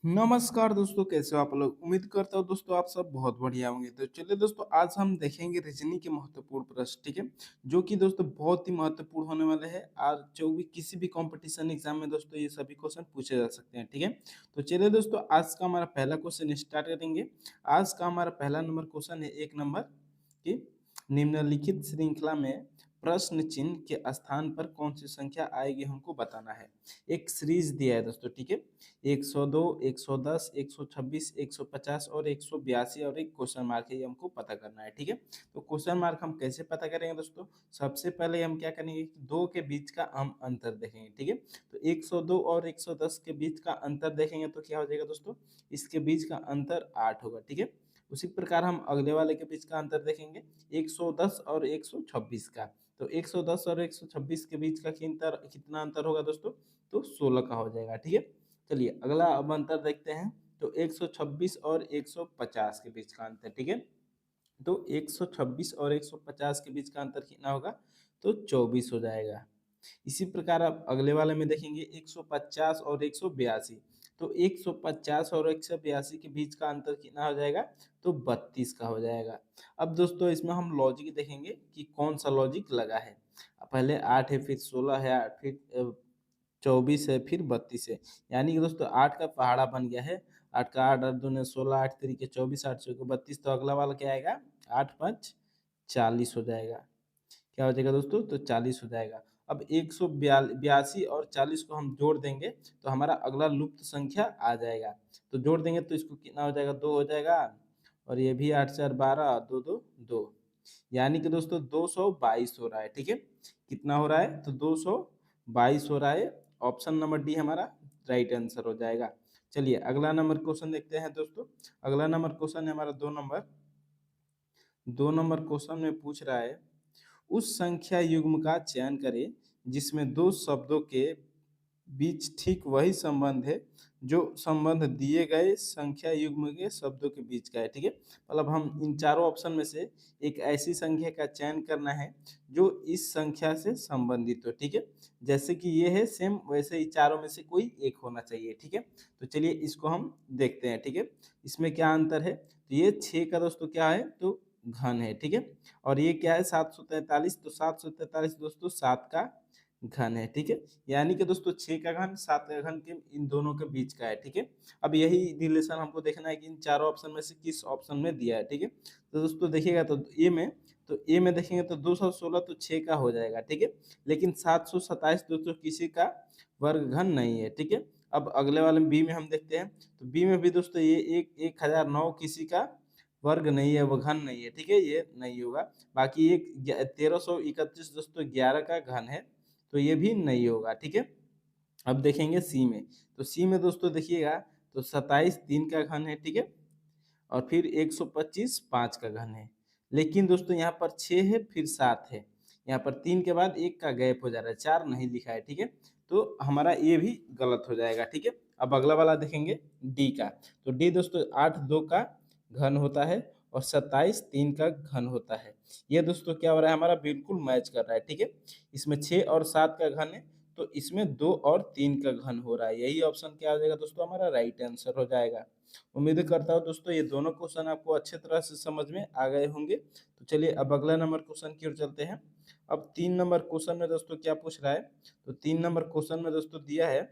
नमस्कार दोस्तों, कैसे हो आप लोग। उम्मीद करता हूँ दोस्तों आप सब बहुत बढ़िया होंगे। तो चलिए दोस्तों, आज हम देखेंगे रीजनिंग के महत्वपूर्ण प्रश्न, ठीक है, जो कि दोस्तों बहुत ही महत्वपूर्ण होने वाले हैं। आज जो भी किसी भी कंपटीशन एग्जाम में दोस्तों ये सभी क्वेश्चन पूछे जा सकते हैं, ठीक है। तो चलिए दोस्तों, आज का हमारा पहला क्वेश्चन स्टार्ट करेंगे। आज का हमारा पहला नंबर क्वेश्चन है, एक नंबर की निम्नलिखित श्रृंखला में प्रश्न चिन्ह के स्थान पर कौन सी संख्या आएगी हमको बताना है। एक सीरीज दिया है दोस्तों, ठीक है। 102, 110, 126, 150 और 182 और एक क्वेश्चन मार्क है, ये हमको पता करना है, ठीक है। तो क्वेश्चन मार्क हम कैसे पता करेंगे दोस्तों। सबसे पहले हम क्या करेंगे कि दो के बीच का हम अंतर देखेंगे, ठीक है। तो 102 और 110 के बीच का अंतर देखेंगे तो क्या हो जाएगा दोस्तों, इसके बीच का अंतर 8 होगा, ठीक है। उसी प्रकार हम अगले वाले के बीच का अंतर देखेंगे 110 और 126 का। तो 110 और 126 के बीच का कितना अंतर होगा दोस्तों, तो 16 का हो जाएगा, ठीक है। चलिए अगला अब अंतर देखते हैं। तो 126 और 150 के बीच का अंतर, ठीक है। तो 126 और 150 के बीच का अंतर कितना होगा, तो 24 हो जाएगा। इसी प्रकार आप अगले वाले में देखेंगे 150 और 182। तो 150 और 182 के बीच का अंतर कितना हो जाएगा, तो 32 का हो जाएगा। अब दोस्तों इसमें हम लॉजिक देखेंगे कि कौन सा लॉजिक लगा है। पहले 8 है, फिर 16 है, फिर 24 है, फिर 32 है। यानी कि दोस्तों 8 का पहाड़ा बन गया है। 8 का 8 8 दूने 16, 8 तरीके 24, 8 चौके 32। तो अगला वाला क्या आएगा, 8 5 40 हो जाएगा। क्या हो जाएगा दोस्तों, तो 40 हो जाएगा। अब 182 और 40 को हम जोड़ देंगे तो हमारा अगला लुप्त संख्या आ जाएगा। तो जोड़ देंगे तो इसको कितना हो जाएगा, 2 हो जाएगा। और ये भी 8 4 12, 2 2 2। यानी कि दोस्तों 222 हो रहा है, ठीक है। कितना हो रहा है, तो 222 हो रहा है। ऑप्शन नंबर डी हमारा राइट आंसर हो जाएगा। चलिए अगला नंबर क्वेश्चन देखते हैं दोस्तों। अगला नंबर क्वेश्चन है हमारा 2 नंबर क्वेश्चन में पूछ रहा है, उस संख्या युग्म का चयन करें जिसमें दो शब्दों के बीच ठीक वही संबंध है जो संबंध दिए गए संख्या युग्म के शब्दों के बीच का है, ठीक है। मतलब हम इन चारों ऑप्शन में से एक ऐसी संख्या का चयन करना है जो इस संख्या से संबंधित हो, ठीक है। जैसे कि ये है सेम, वैसे ही चारों में से कोई एक होना चाहिए, ठीक है। तो चलिए इसको हम देखते हैं, ठीक है। इसमें क्या अंतर है, तो ये 6 का दोस्तों क्या है, तो घन है, ठीक है। और ये क्या है, 743। तो 743 दोस्तों 7 का घन है, ठीक है। यानी कि दोस्तों 6 का घन 7 का घन के इन दोनों के बीच का है, ठीक है। अब यही रिलेशन हमको देखना है कि इन चारों ऑप्शन में से किस ऑप्शन में दिया है, ठीक है। तो दोस्तों देखिएगा, तो ए में देखेंगे तो 216 तो 6 का हो जाएगा, ठीक है। लेकिन 727 दोस्तों किसी का वर्ग घन नहीं है, ठीक है। अब अगले वाले बी में हम देखते हैं। तो बी में भी दोस्तों ये 1009 किसी का वर्ग नहीं है, वो घन नहीं है, ठीक है, ये नहीं होगा। बाकी एक 1331 दोस्तों 11 का घन है, तो ये भी नहीं होगा, ठीक है। अब देखेंगे सी में। तो सी में दोस्तों देखिएगा, तो 27 3 का घन है, ठीक है। और फिर 125 5 का घन है। लेकिन दोस्तों यहाँ पर 6 है, फिर 7 है। यहाँ पर 3 के बाद 1 का गैप हो जा रहा है, 4 नहीं लिखा है, ठीक है। तो हमारा ये भी गलत हो जाएगा, ठीक है। अब अगला वाला देखेंगे डी का। तो डी दोस्तों 8 2 का घन होता है और 27 3 का घन होता है। ये दोस्तों क्या हो रहा है, हमारा बिल्कुल मैच कर रहा है, ठीक है। इसमें 6 और 7 का घन है, तो इसमें 2 और 3 का घन हो रहा है। यही ऑप्शन क्या हो जाएगा दोस्तों, हमारा राइट आंसर हो जाएगा। उम्मीद करता हूँ दोस्तों ये दोनों क्वेश्चन आपको अच्छे तरह से समझ में आ गए होंगे। तो चलिए अब अगला नंबर क्वेश्चन की ओर चलते हैं। अब 3 नंबर क्वेश्चन में दोस्तों क्या पूछ रहा है, तो 3 नंबर क्वेश्चन में दोस्तों दिया है,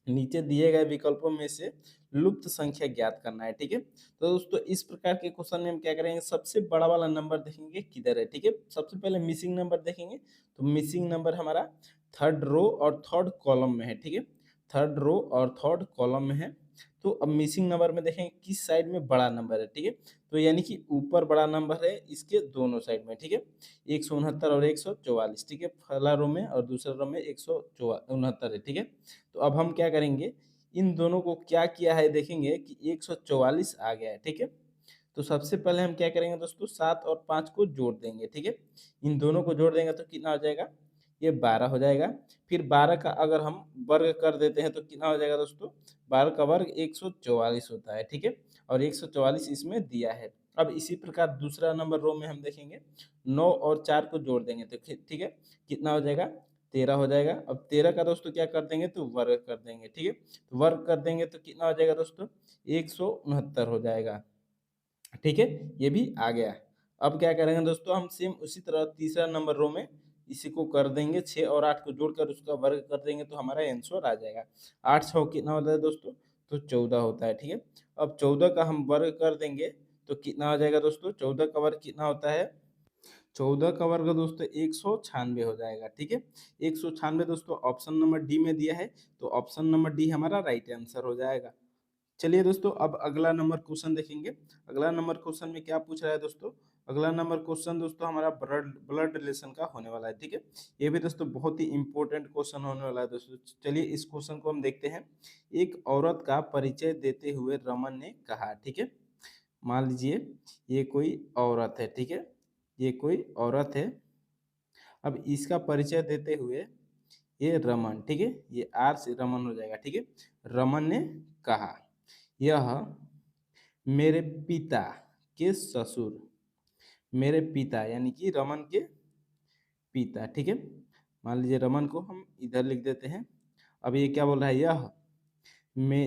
नीचे दिए गए विकल्पों में से लुप्त संख्या ज्ञात करना है, ठीक है। तो दोस्तों इस प्रकार के क्वेश्चन में हम क्या करेंगे, सबसे बड़ा वाला नंबर देखेंगे किधर है, ठीक है। सबसे पहले मिसिंग नंबर देखेंगे। तो मिसिंग नंबर हमारा थर्ड रो और थर्ड कॉलम में है, ठीक है। थर्ड रो और थर्ड कॉलम में है। तो अब मिसिंग नंबर में देखेंगे किस साइड में बड़ा नंबर है, ठीक है। तो यानी कि ऊपर बड़ा नंबर है इसके दोनों साइड में, ठीक है। 169 और 144, ठीक है। पहला रो में और दूसरा रो में 169 है, ठीक है। तो अब हम क्या करेंगे, इन दोनों को क्या किया है देखेंगे कि 144 आ गया है, ठीक है। तो सबसे पहले हम क्या करेंगे दोस्तों, 7 और 5 को जोड़ देंगे, ठीक है। इन दोनों को जोड़ देंगे तो कितना हो जाएगा, ये 12 हो जाएगा। फिर 12 का अगर हम वर्ग कर देते हैं तो कितना हो जाएगा दोस्तों, 12 का वर्ग 144 होता है, ठीक है। और 144 इसमें दिया है। अब इसी प्रकार दूसरा नंबर रो में हम देखेंगे, 9 और 4 को जोड़ देंगे तो ठीक है, कितना हो जाएगा, 13 हो जाएगा। अब 13 का दोस्तों क्या कर देंगे तो वर्ग कर देंगे, ठीक है। तो वर्ग कर देंगे तो कितना हो जाएगा दोस्तों 169 हो जाएगा, ठीक है। ये भी आ गया। अब क्या करेंगे दोस्तों हम सेम उसी तरह तीसरा नंबर रो में इसी को कर देंगे, 6 और 8 को जोड़कर उसका वर्ग कर देंगे तो हमारा आंसर आ जाएगा। 8 6 कितना होता है दोस्तों तो 14 होता है, ठीक है। अब 14 का हम वर्ग कर देंगे तो कितना हो जाएगा दोस्तों, 14 का वर्ग कितना होता है, 14 का वर्ग दोस्तों 196 हो जाएगा, ठीक है। 196 दोस्तों ऑप्शन नंबर डी में दिया है, तो ऑप्शन नंबर डी हमारा राइट आंसर हो जाएगा। चलिए दोस्तों अब अगला नंबर क्वेश्चन देखेंगे। अगला नंबर क्वेश्चन में क्या पूछ रहा है दोस्तों, अगला नंबर क्वेश्चन दोस्तों हमारा ब्लड ब्लड रिलेशन का होने वाला है, ठीक है। ये भी दोस्तों बहुत ही इंपॉर्टेंट क्वेश्चन होने वाला है दोस्तों। चलिए इस क्वेश्चन को हम देखते हैं। एक औरत का परिचय देते हुए रमन ने कहा, ठीक है। मान लीजिए ये कोई औरत है, ठीक है, ये कोई औरत है। अब इसका परिचय देते हुए ये रमन, ठीक है, ये आर से रमन हो जाएगा, ठीक है। रमन ने कहा यह मेरे पिता के ससुर, मेरे पिता यानी कि रमन के पिता, ठीक है। मान लीजिए रमन को हम इधर लिख देते हैं। अब ये क्या बोल रहा है, यह मे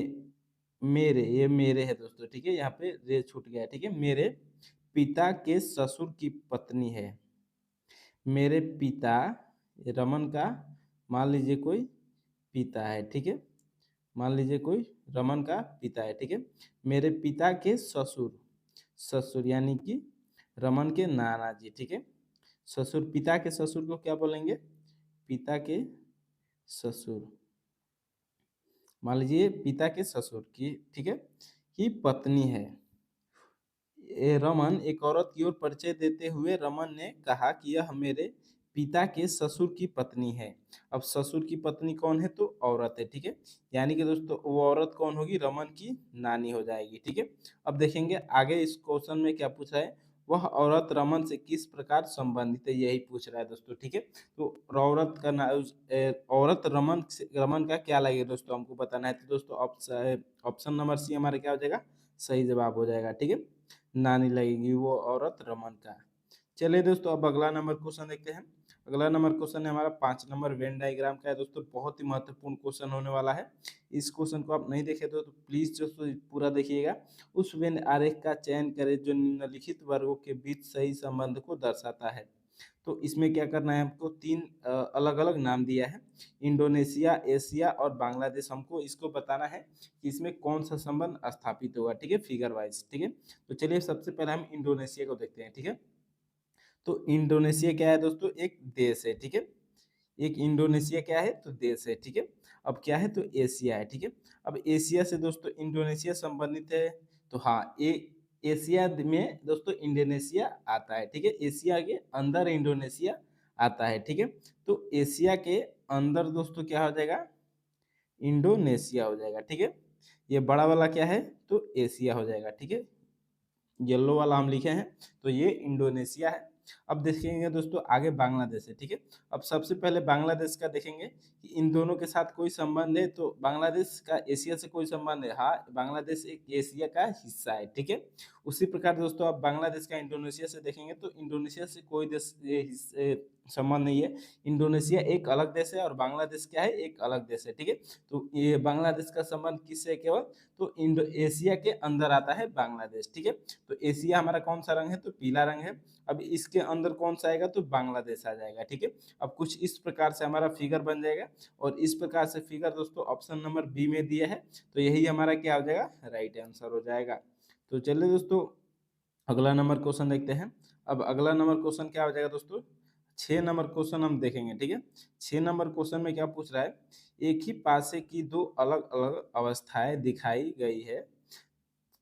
मेरे, ये मेरे है दोस्तों, ठीक है, यहाँ पे रे छूट गया, ठीक है। मेरे पिता के ससुर की पत्नी है, मेरे पिता, रमन का मान लीजिए कोई पिता है, ठीक है। मान लीजिए कोई रमन का पिता है, ठीक है। मेरे पिता के ससुर, ससुर यानी कि रमन के नाना जी, ठीक है। ससुर, पिता के ससुर को क्या बोलेंगे, पिता के ससुर। मान लीजिए पिता के ससुर की, ठीक है, की पत्नी है। रमन एक औरत की ओर परिचय देते हुए रमन ने कहा कि यह मेरे पिता के ससुर की पत्नी है। अब ससुर की पत्नी कौन है तो औरत है, ठीक है। यानी कि दोस्तों वो औरत कौन होगी, रमन की नानी हो जाएगी, ठीक है। अब देखेंगे आगे इस क्वेश्चन में क्या पूछा है, वह औरत रमन से किस प्रकार संबंधित है, यही पूछ रहा है दोस्तों, ठीक है। तो औरत का औरत रमन का क्या लगेगा दोस्तों हमको बताना है, तो दोस्तों ऑप्शन नंबर सी हमारा क्या हो जाएगा, सही जवाब हो जाएगा, ठीक है। नानी लगेगी वो औरत रमन का। चलिए दोस्तों अब अगला नंबर क्वेश्चन देखते हैं। अगला नंबर क्वेश्चन है हमारा 5 नंबर वेन डायग्राम का है दोस्तों, बहुत ही महत्वपूर्ण क्वेश्चन होने वाला है। इस क्वेश्चन को आप नहीं देखे तो प्लीज दोस्तों पूरा देखिएगा। उस वेन आरेख का चयन करें जो निम्नलिखित वर्गों के बीच सही संबंध को दर्शाता है। तो इसमें क्या करना है हमको, तीन अलग अलग नाम दिया है, इंडोनेशिया, एशिया और बांग्लादेश। हमको इसको बताना है कि इसमें कौन सा संबंध स्थापित होगा, ठीक है, फिगर वाइज, ठीक है। तो चलिए सबसे पहले हम इंडोनेशिया को देखते हैं, ठीक है। तो इंडोनेशिया क्या है दोस्तों, एक देश है, ठीक है। एक इंडोनेशिया क्या है तो देश है, ठीक है। अब क्या है तो एशिया है, ठीक है। अब एशिया से दोस्तों इंडोनेशिया संबंधित है, तो हाँ एशिया में दोस्तों इंडोनेशिया आता है, ठीक है। एशिया के अंदर इंडोनेशिया आता है, ठीक है। तो एशिया के अंदर दोस्तों क्या हो जाएगा, इंडोनेशिया हो जाएगा, ठीक है। ये बड़ा वाला क्या है तो एशिया हो जाएगा, ठीक है। येलो वाला हम लिखे हैं तो ये इंडोनेशिया है। अब देखेंगे दोस्तों आगे बांग्लादेश है, ठीक है। अब सबसे पहले बांग्लादेश का देखेंगे कि इन दोनों के साथ कोई संबंध है, तो बांग्लादेश का एशिया से कोई संबंध है, हाँ बांग्लादेश एक एशिया का हिस्सा है, ठीक है। उसी प्रकार दोस्तों आप बांग्लादेश का इंडोनेशिया से देखेंगे तो इंडोनेशिया से कोई देश संबंध नहीं है। इंडोनेशिया एक अलग देश है और बांग्लादेश क्या है एक अलग देश है, ठीक है। तो ये बांग्लादेश का संबंध किससे है केवल, तो इंडो एशिया के अंदर आता है बांग्लादेश, ठीक है। तो एशिया हमारा कौन सा रंग है तो पीला रंग है। अब इसके अंदर कौन सा आएगा तो बांग्लादेश आ जाएगा, ठीक है। अब कुछ इस प्रकार से हमारा फिगर बन जाएगा और इस प्रकार से फिगर दोस्तों ऑप्शन नंबर बी में दिया है, तो यही हमारा क्या हो जाएगा राइट आंसर हो जाएगा। तो चलिए दोस्तों अगला नंबर क्वेश्चन देखते हैं। अब अगला नंबर क्वेश्चन क्या हो जाएगा दोस्तों, 6 नंबर क्वेश्चन हम देखेंगे, ठीक है। 6 नंबर क्वेश्चन में क्या पूछ रहा है, एक ही पासे की दो अलग अलग अवस्थाएं दिखाई गई है,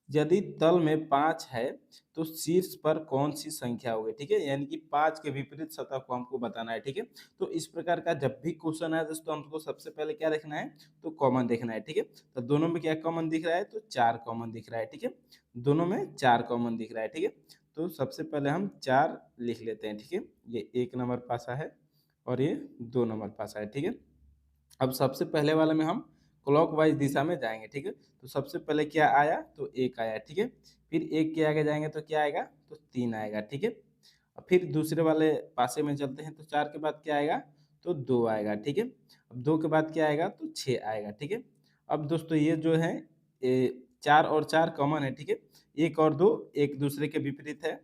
यदि तल में 5 है तो शीर्ष पर कौन सी संख्या होगी, ठीक है। यानी कि 5 के विपरीत सतह को हमको बताना है, ठीक है। तो इस प्रकार का जब भी क्वेश्चन है दोस्तों हमको सबसे पहले क्या देखना है तो कॉमन देखना है, ठीक है। तो दोनों में क्या कॉमन दिख रहा है तो 4 कॉमन दिख रहा है, ठीक है। दोनों में 4 कॉमन दिख रहा है, ठीक है। तो सबसे पहले हम 4 लिख लेते हैं, ठीक है। ये 1 नंबर पासा है और ये 2 नंबर पासा है, ठीक है। अब सबसे पहले वाले में हम क्लॉकवाइज दिशा में जाएंगे, ठीक है। तो सबसे पहले क्या आया तो 1 आया, ठीक है। फिर 1 के आगे जाएंगे तो क्या आएगा तो 3 आएगा, ठीक है। और फिर दूसरे वाले पासे में चलते हैं तो 4 के बाद क्या आएगा तो 2 आएगा, ठीक है। अब 2 के बाद क्या आएगा, तो 6 आएगा, ठीक है। अब दोस्तों ये जो है 4 और 4 कॉमन है, ठीक है। 1 और 2 एक दूसरे के विपरीत है,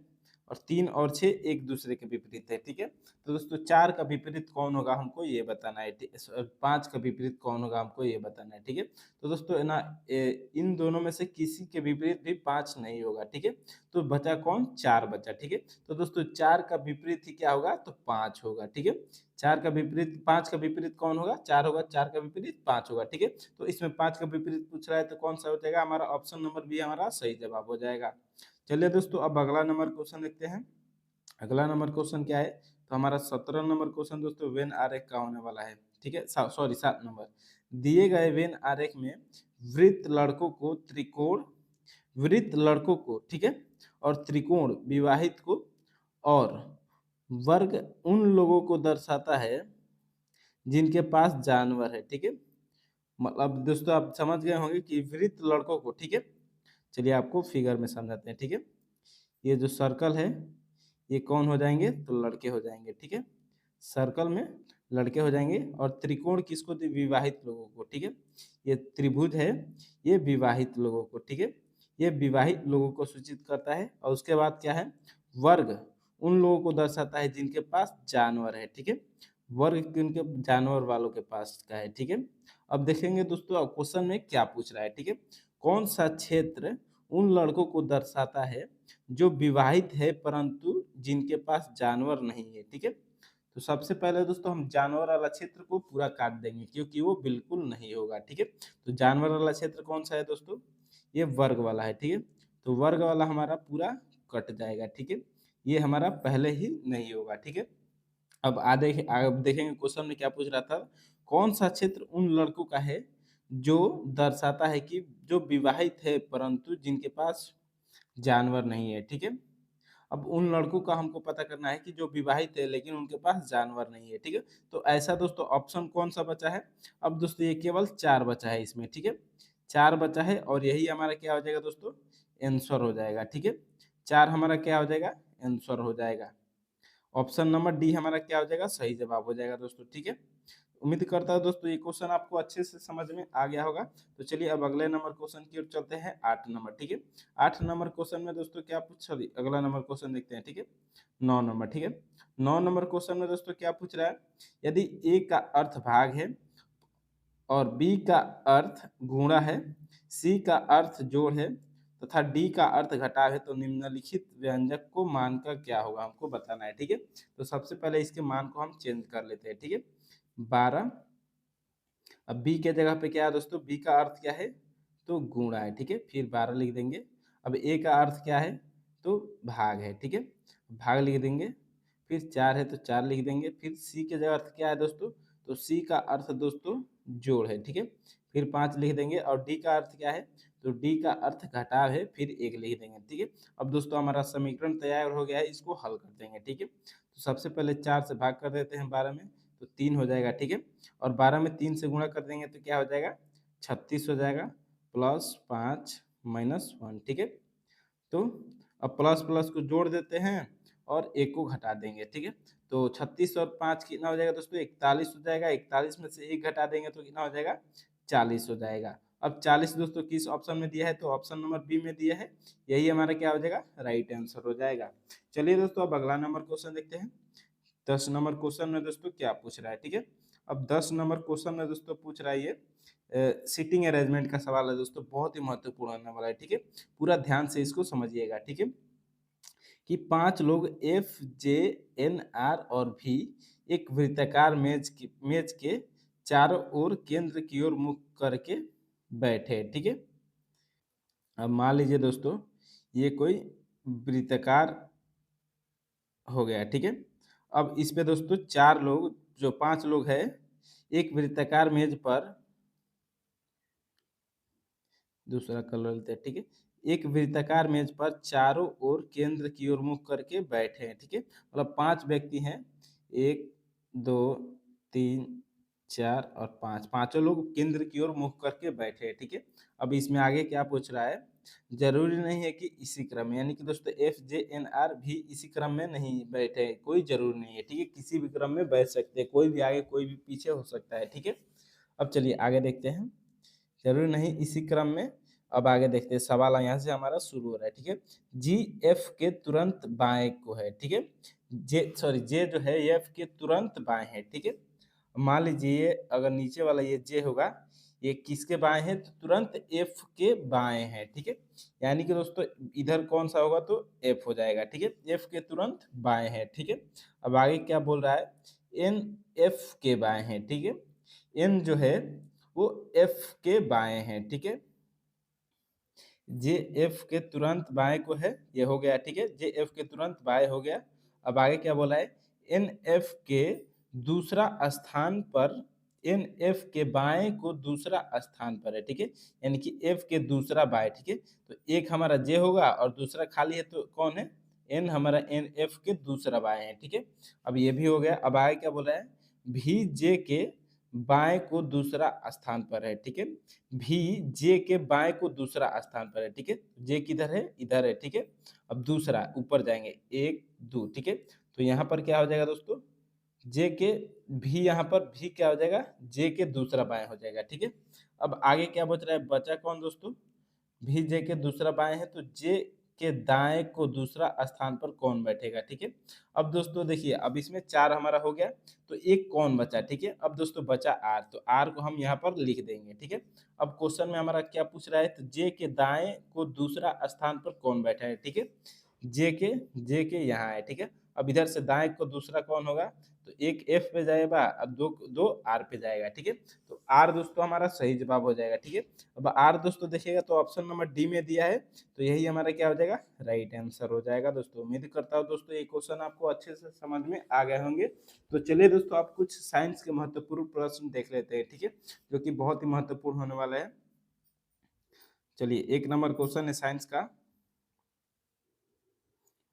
और 3 और 6 एक दूसरे के विपरीत है, ठीक है। तो दोस्तों 4 का विपरीत कौन होगा हमको ये बताना है, 5 का विपरीत कौन होगा हमको ये बताना है, ठीक है। तो दोस्तों है ना, इन दोनों में से किसी के विपरीत भी 5 नहीं होगा, ठीक है। तो बचा कौन, 4 बचा, ठीक है। तो दोस्तों 4 का विपरीत ही क्या होगा, तो 5 होगा, ठीक है। 4 का विपरीत, 5 का विपरीत कौन होगा, 4 होगा, 4 का विपरीत 5 होगा, ठीक है। तो इसमें 5 का विपरीत पूछ रहा है तो कौन सा हो जाएगा, हमारा ऑप्शन नंबर बी हमारा सही जवाब हो जाएगा। चलिए दोस्तों अब अगला नंबर क्वेश्चन देखते हैं। अगला नंबर क्वेश्चन क्या है, तो हमारा 17 नंबर क्वेश्चन दोस्तों वेन आरेख का होने वाला है, ठीक है। Sorry 7 number. दिए गए वेन आरेख में वृत्त लड़कों को त्रिकोण, वृत्त लड़कों को, ठीक है, और त्रिकोण विवाहित को, और वर्ग उन लोगों को दर्शाता है जिनके पास जानवर है, ठीक है। मतलब दोस्तों आप समझ गए होंगे कि वृत्त लड़कों को, ठीक है। चलिए आपको फिगर में समझाते हैं, ठीक है। ये जो सर्कल है ये कौन हो जाएंगे, तो लड़के हो जाएंगे, ठीक है। सर्कल में लड़के हो जाएंगे, और त्रिकोण किसको, विवाहित लोगों को, ठीक है। ये त्रिभुज है, ये विवाहित लोगों को, ठीक है। ये विवाहित लोगों को सूचित करता है। और उसके बाद क्या है, वर्ग उन लोगों को दर्शाता है जिनके पास जानवर है, ठीक है। वर्ग किनके, जानवर वालों के पास का है, ठीक है। अब देखेंगे दोस्तों क्वेश्चन में क्या पूछ रहा है, ठीक है। कौन सा क्षेत्र उन लड़कों को दर्शाता है जो विवाहित है परंतु जिनके पास जानवर नहीं है, ठीक है। तो सबसे पहले दोस्तों हम जानवर वाला क्षेत्र को पूरा काट देंगे क्योंकि वो बिल्कुल नहीं होगा, ठीक है। तो जानवर वाला क्षेत्र कौन सा है दोस्तों, ये वर्ग वाला है, ठीक है। तो वर्ग वाला हमारा पूरा कट जाएगा, ठीक है। ये हमारा पहले ही नहीं होगा, ठीक है। अब देखेंगे क्वेश्चन में क्या पूछ रहा था, कौन सा क्षेत्र उन लड़कों का है जो दर्शाता है कि जो विवाहित है परंतु जिनके पास जानवर नहीं है, ठीक है। अब उन लड़कों का हमको पता करना है कि जो विवाहित है लेकिन उनके पास जानवर नहीं है, ठीक है। तो ऐसा दोस्तों ऑप्शन कौन सा बचा है, अब दोस्तों ये केवल 4 बचा है इसमें, ठीक है। 4 बचा है और यही हमारा क्या हो जाएगा दोस्तों, आंसर हो जाएगा, ठीक है। 4 हमारा क्या हो जाएगा, आंसर हो जाएगा। ऑप्शन नंबर डी हमारा क्या हो जाएगा, सही जवाब हो जाएगा दोस्तों, ठीक है। उम्मीद करता हूँ दोस्तों ये क्वेश्चन आपको अच्छे से समझ में आ गया होगा। तो चलिए अब अगले नंबर क्वेश्चन की ओर चलते हैं, 8 नंबर, ठीक है। 8 नंबर क्वेश्चन में दोस्तों क्या पूछ, सॉरी अगला नंबर क्वेश्चन देखते हैं, ठीक है। 9 नंबर, ठीक है। 9 नंबर क्वेश्चन में दोस्तों क्या पूछ रहा है, यदि ए का अर्थ भाग है और बी का अर्थ गुणा है, सी का अर्थ जोड़ है तथा डी का अर्थ घटाव है तो निम्नलिखित व्यंजक को मानकर क्या होगा, हमको बताना है, ठीक है। तो सबसे पहले इसके मान को हम चेंज कर लेते हैं, ठीक है। 12, अब बी के जगह पे क्या है दोस्तों, बी का अर्थ क्या है, तो गुणा है, ठीक है। फिर 12 लिख देंगे। अब ए का अर्थ क्या है, तो भाग है, ठीक है। भाग लिख देंगे। फिर 4 है तो 4 लिख देंगे। फिर सी के जगह अर्थ क्या है दोस्तों, तो सी का अर्थ दोस्तों जोड़ है, ठीक है। फिर 5 लिख देंगे। और डी का अर्थ क्या है, तो डी का अर्थ घटाव है, फिर 1 लिख देंगे, ठीक है। अब दोस्तों हमारा समीकरण तैयार हो गया है, इसको हल कर देंगे, ठीक है। तो सबसे पहले 4 से भाग कर देते हैं 12 में, तो 3 हो जाएगा, ठीक है। और 12 में 3 से गुणा कर देंगे तो क्या हो जाएगा, 36 हो जाएगा, प्लस 5 माइनस 1, ठीक है। तो अब प्लस प्लस को जोड़ देते हैं और एक को घटा देंगे, ठीक है। तो 36 और 5 कितना हो जाएगा दोस्तों, 41 हो जाएगा। 41 में से एक घटा देंगे तो कितना हो जाएगा, 40 हो जाएगा। अब 40 दोस्तों किस ऑप्शन में दिया है, तो ऑप्शन नंबर बी में दिया है। यही हमारा क्या हो जाएगा, राइट आंसर हो जाएगा। चलिए दोस्तों अब अगला नंबर क्वेश्चन देखते हैं। 10 नंबर क्वेश्चन में दोस्तों क्या पूछ रहा है, ठीक है। अब 10 नंबर क्वेश्चन में दोस्तों पूछ रहा है ये सीटिंग अरेंजमेंट का सवाल है दोस्तों, बहुत ही महत्वपूर्ण होने वाला है, ठीक है। पूरा ध्यान से इसको समझिएगा, ठीक है। कि 5 लोग एफ, जे, एन, आर और भी एक वृत्ताकार मेज के चारों ओर केंद्र की ओर मुख करके बैठे, ठीक है। अब मान लीजिए दोस्तों ये कोई वृत्ताकार हो गया, ठीक है। अब इस पे दोस्तों 4 लोग, जो 5 लोग हैं, एक वृत्ताकार मेज पर, दूसरा कलर लेते हैं, ठीक है। एक वृत्ताकार मेज पर चारों ओर केंद्र की ओर मुख करके बैठे हैं, ठीक है। मतलब 5 व्यक्ति हैं, 1, 2, 3, 4 और 5, पांचों लोग केंद्र की ओर मुख करके बैठे हैं, ठीक है। अब इसमें आगे क्या पूछ रहा है, जरूरी नहीं है कि इसी क्रम में, यानी कि दोस्तों FJNR भी इसी क्रम में नहीं बैठे, कोई जरूरी नहीं है, ठीक है, किसी भी क्रम में बैठ सकते हैं, कोई भी आगे कोई भी पीछे हो सकता है, ठीक है। अब चलिए आगे देखते हैं, जरूरी नहीं इसी क्रम में। अब आगे देखते हैं, सवाल यहाँ से हमारा शुरू हो रहा है, ठीक है। GF के तुरंत बाएं को है, ठीक है, जे जो है F के तुरंत बाएं है, ठीक है। मान लीजिए अगर नीचे वाला ये जे होगा, ये किसके बाएं है, तो तुरंत F के बाएं है, ठीक है। यानी कि दोस्तों इधर कौन सा होगा, तो F हो जाएगा, ठीक है, F के तुरंत बाएं है, ठीक है। अब आगे क्या बोल रहा है, N F के बाएं है, ठीक है, N जो है वो F के बाएं है, ठीक है। जे एफ के तुरंत बाएं को है, ये हो गया, ठीक है, जे एफ के तुरंत बाएं हो गया। अब आगे क्या बोला है, एन एफ के दूसरा स्थान पर, एन एफ के बाएं को दूसरा स्थान पर है, ठीक है, यानी कि एफ के दूसरा बाएं, ठीक है। तो एक हमारा जे होगा और दूसरा खाली है, तो कौन है, एन हमारा एन एफ के दूसरा बाएं है, ठीक है। अब ये भी हो गया। अब आगे क्या बोल रहा है, भी जे के बाएं को दूसरा स्थान पर है, ठीक है, भी जे के बाएं को दूसरा स्थान पर है, ठीक है, जे किधर है, इधर है, ठीक है। अब दूसरा ऊपर जाएंगे, 1 2, ठीक है, तो यहाँ पर क्या हो जाएगा दोस्तों, जे के भी, यहाँ पर भी क्या हो जाएगा, जे के दूसरा बाएं हो जाएगा, ठीक है। अब आगे क्या बच रहा है, बचा कौन दोस्तों, भी जे के दूसरा बाएं है, तो जे के दाएं को दूसरा स्थान पर कौन बैठेगा, ठीक है। अब दोस्तों देखिए, अब इसमें 4 हमारा हो गया, तो एक कौन बचा, ठीक है। अब दोस्तों बचा आर, तो आर को हम यहाँ पर लिख देंगे, ठीक है। अब क्वेश्चन में हमारा क्या पूछ रहा है, तो जे के दाएं को दूसरा स्थान पर कौन बैठा है, ठीक है, जे के यहाँ है, ठीक है। अब इधर से दाएं को दूसरा कौन होगा, तो एक एफ पे जाएगा और दो दो आर पे जाएगा, ठीक है। तो आर दोस्तों हमारा सही जवाब हो जाएगा, ठीक है। अब आर दोस्तों देखिएगा तो ऑप्शन नंबर डी में दिया है, तो यही हमारा क्या हो जाएगा, राइट आंसर हो जाएगा दोस्तों। उम्मीद करता हूँ दोस्तों ये क्वेश्चन आपको अच्छे से समझ में आ गए होंगे। तो चलिए दोस्तों, आप कुछ साइंस के महत्वपूर्ण प्रश्न देख लेते हैं, ठीक है, जो कि बहुत ही महत्वपूर्ण होने वाला है। चलिए, 1 नंबर क्वेश्चन है साइंस का,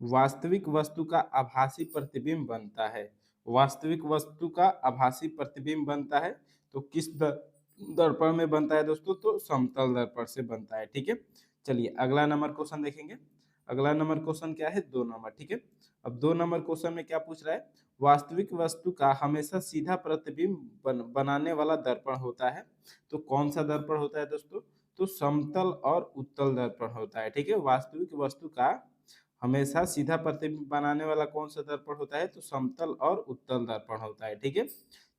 वास्तविक वस्तु का आभासी प्रतिबिंब बनता है, वास्तविक वस्तु का आभासी प्रतिबिंब बनता है, तो किस दर्पण में बनता है दोस्तों, तो समतल दर्पण से बनता है, ठीक है। चलिए अगला नंबर क्वेश्चन देखेंगे। अगला नंबर क्वेश्चन क्या है, 2 नंबर, ठीक है। अब 2 नंबर क्वेश्चन में क्या पूछ रहा है, वास्तविक वस्तु का हमेशा सीधा प्रतिबिंब बनाने वाला दर्पण होता है, तो कौन सा दर्पण होता है दोस्तों, तो समतल और उत्तल दर्पण होता है, ठीक है। वास्तविक वस्तु का हमेशा सीधा प्रतिबिंब बनाने वाला कौन सा दर्पण होता है, तो समतल और उत्तल दर्पण होता है, ठीक है।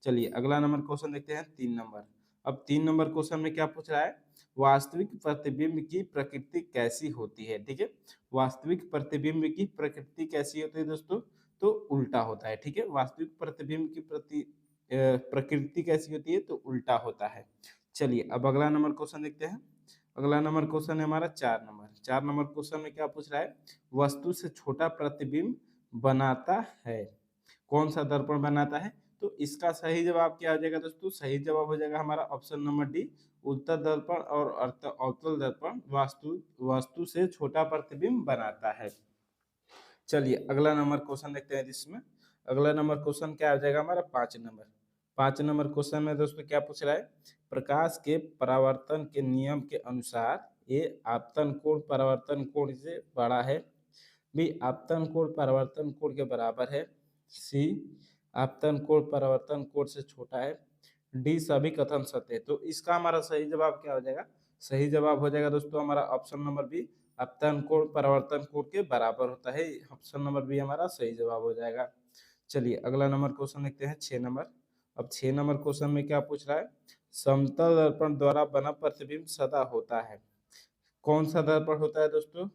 चलिए अगला नंबर क्वेश्चन देखते हैं, 3 नंबर। अब 3 नंबर क्वेश्चन में क्या पूछ रहा है, वास्तविक प्रतिबिंब की प्रकृति कैसी होती है, ठीक है। वास्तविक प्रतिबिंब की प्रकृति कैसी होती है दोस्तों, तो उल्टा होता है, ठीक है। वास्तविक प्रतिबिंब की प्रकृति कैसी होती है, तो उल्टा होता है। चलिए अब अगला नंबर क्वेश्चन देखते हैं। अगला नंबर क्वेश्चन है हमारा 4 नंबर। 4 नंबर क्वेश्चन में क्या पूछ रहा है, वस्तु से छोटा प्रतिबिंब बनाता है, कौन सा दर्पण बनाता है, तो इसका सही जवाब क्या हो जाएगा दोस्तों, सही जवाब हो जाएगा हमारा ऑप्शन नंबर डी, उत्तल दर्पण और अवतल दर्पण वस्तु वस्तु से छोटा प्रतिबिंब बनाता है। चलिए अगला नंबर क्वेश्चन देखते हैं, जिसमें अगला नंबर क्वेश्चन क्या हो जाएगा हमारा, 5 नंबर। 5 नंबर क्वेश्चन में दोस्तों क्या पूछ रहा है, प्रकाश के परावर्तन के नियम के अनुसार ए आपतन कोण परावर्तन कोण से बड़ा है, बी आपतन कोण परावर्तन कोण के बराबर है, सी आपतन कोण परावर्तन कोण से छोटा है, डी सभी कथन सत्य है। तो इसका हमारा सही जवाब क्या हो जाएगा, सही जवाब हो जाएगा दोस्तों हमारा ऑप्शन नंबर बी, आपतन कोण परावर्तन कोण के बराबर होता है। ऑप्शन नंबर बी हमारा सही जवाब हो जाएगा। चलिए अगला नंबर क्वेश्चन देखते हैं, 6 नंबर। अब 6 नंबर क्वेश्चन में क्या पूछ रहा है, समतल दर्पण द्वारा बना प्रतिबिंब सदा होता है, कौन सा दर्पण होता है दोस्तों,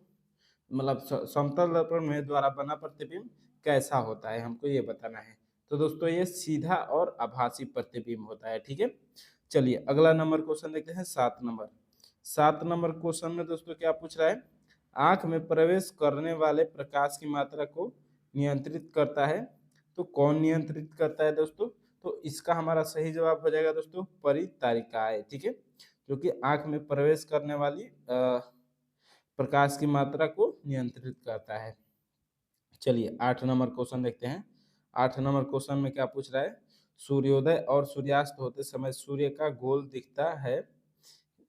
मतलब समतल दर्पण में द्वारा बना प्रतिबिंब कैसा होता है, हमको ये बताना है। तो दोस्तों ये सीधा और आभासी प्रतिबिंब होता है, ठीक है। चलिए अगला नंबर क्वेश्चन देखते हैं, 7 नंबर। 7 नंबर क्वेश्चन में दोस्तों क्या पूछ रहा है, आंख में प्रवेश करने वाले प्रकाश की मात्रा को नियंत्रित करता है, तो कौन नियंत्रित करता है दोस्तों, तो इसका हमारा सही जवाब हो जाएगा दोस्तों परितारिकाएं, ठीक है, जो कि आंख में प्रवेश करने वाली प्रकाश की मात्रा को नियंत्रित करता है। चलिए 8 नंबर क्वेश्चन देखते हैं। 8 नंबर क्वेश्चन में क्या पूछ रहा है, सूर्योदय और सूर्यास्त होते समय सूर्य का गोल दिखता है,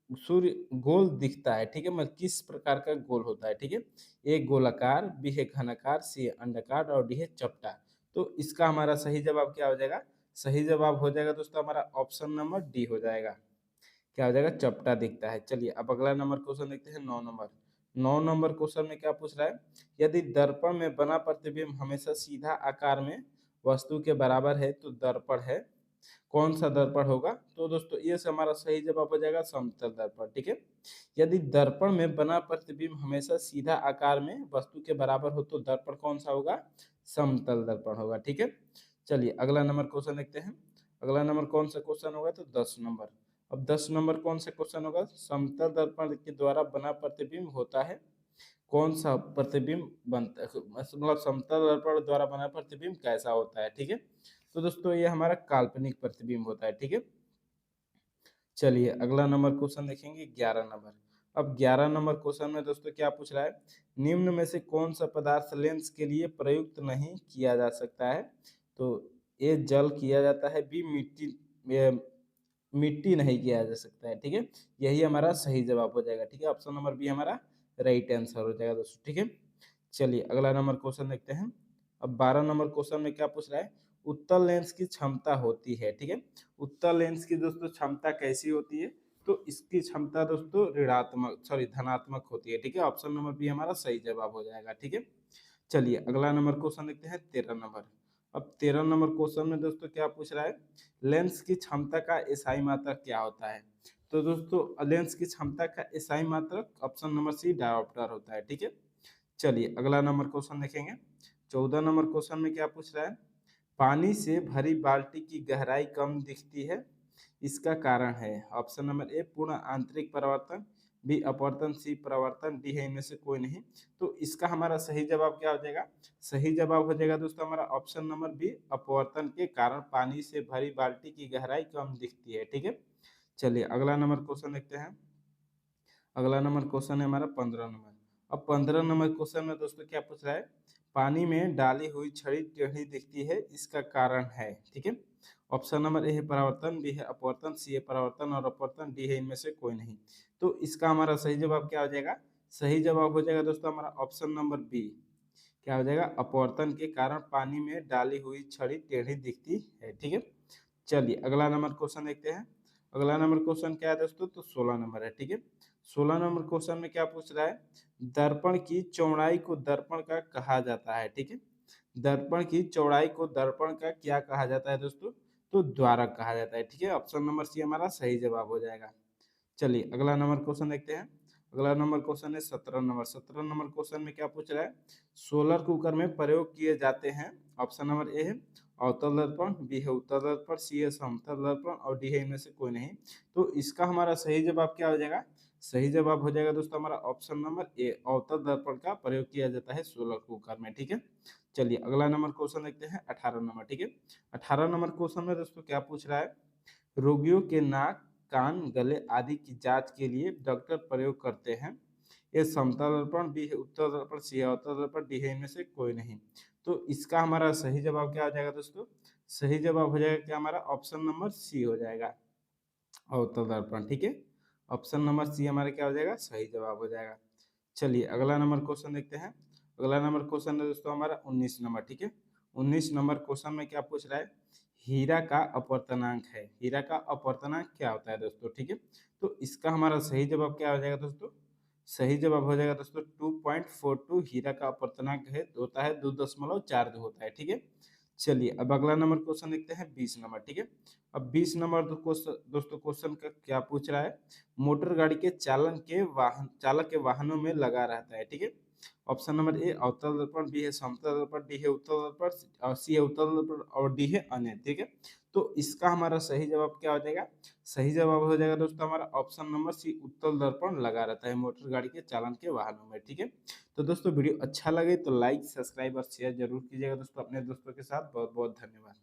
सूर्य गोल दिखता है, ठीक है, मतलब किस प्रकार का गोल होता है, ठीक है। ए गोलाकार, बी है घनाकार, सी है अंडाकार और डी है चपटा। तो इसका हमारा सही जवाब क्या हो जाएगा? सही जवाब हो जाएगा दोस्तों हमारा ऑप्शन नंबर डी हो जाएगा। क्या हो जाएगा? चपटा दिखता है। चलिए अब अगला नंबर क्वेश्चन देखते हैं 9 नंबर। 9 नंबर क्वेश्चन में क्या पूछ रहा है? यदि दर्पण में बना प्रतिबिंब हमेशा सीधा आकार में वस्तु के बराबर है तो दर्पण है। कौन सा दर्पण होगा? तो दोस्तों ये से हमारा सही जवाब हो जाएगा समतल दर्पण, ठीक है। यदि दर्पण में बना प्रतिबिंब हमेशा सीधा आकार में वस्तु के बराबर हो तो दर्पण कौन सा होगा? समतल दर्पण होगा, ठीक है। चलिए अगला नंबर क्वेश्चन देखते हैं। अगला नंबर कौन सा क्वेश्चन होगा? तो 10 नंबर। अब 10 नंबर कौन सा क्वेश्चन होगा? समतल दर्पण के द्वारा बना प्रतिबिंब होता है। कौन सा प्रतिबिंब बनता है, मतलब समतल दर्पण द्वारा बना प्रतिबिंब कैसा होता है, ठीक है। तो दोस्तों ये हमारा काल्पनिक प्रतिबिंब होता है, ठीक है। चलिए अगला नंबर क्वेश्चन देखेंगे 11 नंबर। अब 11 नंबर क्वेश्चन में दोस्तों क्या पूछ रहा है? निम्न में से कौन सा पदार्थ लेंस के लिए प्रयुक्त नहीं किया जा सकता है? तो ए जल किया जाता है, बी मिट्टी नहीं किया जा सकता है, ठीक है। यही हमारा सही जवाब हो जाएगा, ठीक है। ऑप्शन नंबर बी हमारा राइट आंसर हो जाएगा दोस्तों, ठीक है। चलिए अगला नंबर क्वेश्चन देखते हैं। अब 12 नंबर क्वेश्चन में क्या पूछ रहा है? उत्तल लेंस की क्षमता होती है, ठीक है। उत्तल लेंस की दोस्तों क्षमता कैसी होती है? तो इसकी क्षमता दोस्तों धनात्मक होती है, ठीक है। ऑप्शन नंबर बी हमारा सही जवाब हो जाएगा, ठीक है। चलिए अगला नंबर क्वेश्चन देखते हैं 13 नंबर। अब 13 नंबर क्वेश्चन में दोस्तों क्या पूछ रहा है? लेंस की क्षमता का एसआई मात्रक क्या होता है? तो दोस्तों लेंस की क्षमता का एसआई मात्रक ऑप्शन नंबर सी डायोप्टर होता है, ठीक है। चलिए अगला नंबर क्वेश्चन देखेंगे। 14 नंबर क्वेश्चन में क्या पूछ रहा है? पानी से भरी बाल्टी की गहराई कम दिखती है, इसका कारण है। ऑप्शन नंबर ए पूर्ण आंतरिक परावर्तन, बी अपवर्तन, सी परावर्तन, डी है इनमें से कोई नहीं। तो इसका हमारा सही जवाब क्या हो जाएगा? सही जवाब हो जाएगा दोस्तों हमारा ऑप्शन नंबर बी अपवर्तन के कारण पानी से भरी बाल्टी की गहराई कम दिखती है, ठीक है। चलिए अगला नंबर क्वेश्चन देखते हैं। अगला नंबर क्वेश्चन है हमारा 15 नंबर। अब 15 नंबर क्वेश्चन में दोस्तों क्या पूछ रहा है? पानी में डाली हुई छड़ी टेढ़ी दिखती है, इसका कारण है, ठीक है। ऑप्शन नंबर ए है परावर्तन, बी है अपवर्तन, सी है परावर्तन और अपवर्तन, डी है इनमें से कोई नहीं। तो इसका हमारा सही जवाब क्या हो जाएगा? सही जवाब हो जाएगा दोस्तों हमारा ऑप्शन नंबर बी। क्या हो जाएगा? अपवर्तन के कारण पानी में डाली हुई छड़ी टेढ़ी दिखती है, ठीक है। चलिए अगला नंबर क्वेश्चन देखते हैं। अगला नंबर क्वेश्चन क्या है दोस्तों? तो 16 नंबर है, ठीक है। 16 नंबर क्वेश्चन में क्या पूछ रहा है? दर्पण की चौड़ाई को दर्पण का कहा जाता है, ठीक है। दर्पण की चौड़ाई को दर्पण का क्या कहा जाता है दोस्तों? तो द्वारक कहा जाता है, ठीक है। ऑप्शन नंबर सी हमारा सही जवाब हो जाएगा। चलिए अगला नंबर क्वेश्चन देखते हैं। अगला नंबर क्वेश्चन है 17 नंबर। 17 नंबर क्वेश्चन में क्या पूछ रहा है? सोलर कुकर में प्रयोग किए जाते हैं। ऑप्शन नंबर ए है अवतल दर्पण, बी है उत्तल दर्पण, सी है समतल दर्पण और डी है इनमें से कोई नहीं। तो इसका हमारा सही जवाब क्या हो जाएगा? सही जवाब हो जाएगा दोस्तों हमारा ऑप्शन नंबर ए अवतल दर्पण का प्रयोग किया जाता है सोलर कुकर में, ठीक है। चलिए अगला नंबर क्वेश्चन देखते हैं 18 नंबर, ठीक है। 18 नंबर क्वेश्चन में दोस्तों क्या पूछ रहा है? रोगियों के नाक, कान, गले आदि की जांच के लिए डॉक्टर प्रयोग करते हैं। ए समतल दर्पण, बी है उत्तल दर्पण, सी है अवतल दर्पण, डी है इनमें से कोई नहीं। तो इसका हमारा सही जवाब क्या हो जाएगा दोस्तों? सही जवाब हो जाएगा क्या हमारा? ऑप्शन नंबर सी हो जाएगा अवतल दर्पण, ठीक है। ऑप्शन नंबर सी हमारा क्या हो जाएगा? सही जवाब हो जाएगा। चलिए अगला नंबर क्वेश्चन देखते हैं। अगला नंबर क्वेश्चन है दोस्तों हमारा 19 नंबर, ठीक है। 19 नंबर क्वेश्चन में क्या पूछ रहा है? हीरा का अपवर्तनांक है। हीरा का अपवर्तनांक क्या होता है दोस्तों, ठीक है। तो इसका हमारा सही जवाब क्या हो जाएगा दोस्तों? सही जवाब हो जाएगा दोस्तों 2.42 हीरा का अपवर्तनांक है होता है 2.42 होता है, ठीक है। चलिए अब अगला नंबर क्वेश्चन देखते हैं 20 नंबर, ठीक है। अब 20 नंबर दोस्तों क्वेश्चन का क्या पूछ रहा है? मोटर गाड़ी के चालक के वाहनों में लगा रहता है, ठीक है। ऑप्शन नंबर ए अवतल दर्पण, बी है समतल दर्पण, डी है उत्तल दर्पण और सी है उत्तल दर्पण और डी है अन्य, ठीक है। तो इसका हमारा सही जवाब क्या हो जाएगा? सही जवाब हो जाएगा दोस्तों हमारा ऑप्शन नंबर सी उत्तल दर्पण लगा रहता है मोटर गाड़ी के चालन के वाहनों में, ठीक है। तो दोस्तों वीडियो अच्छा लगे तो लाइक, सब्सक्राइब और शेयर जरूर कीजिएगा दोस्तों अपने दोस्तों के साथ। बहुत बहुत धन्यवाद।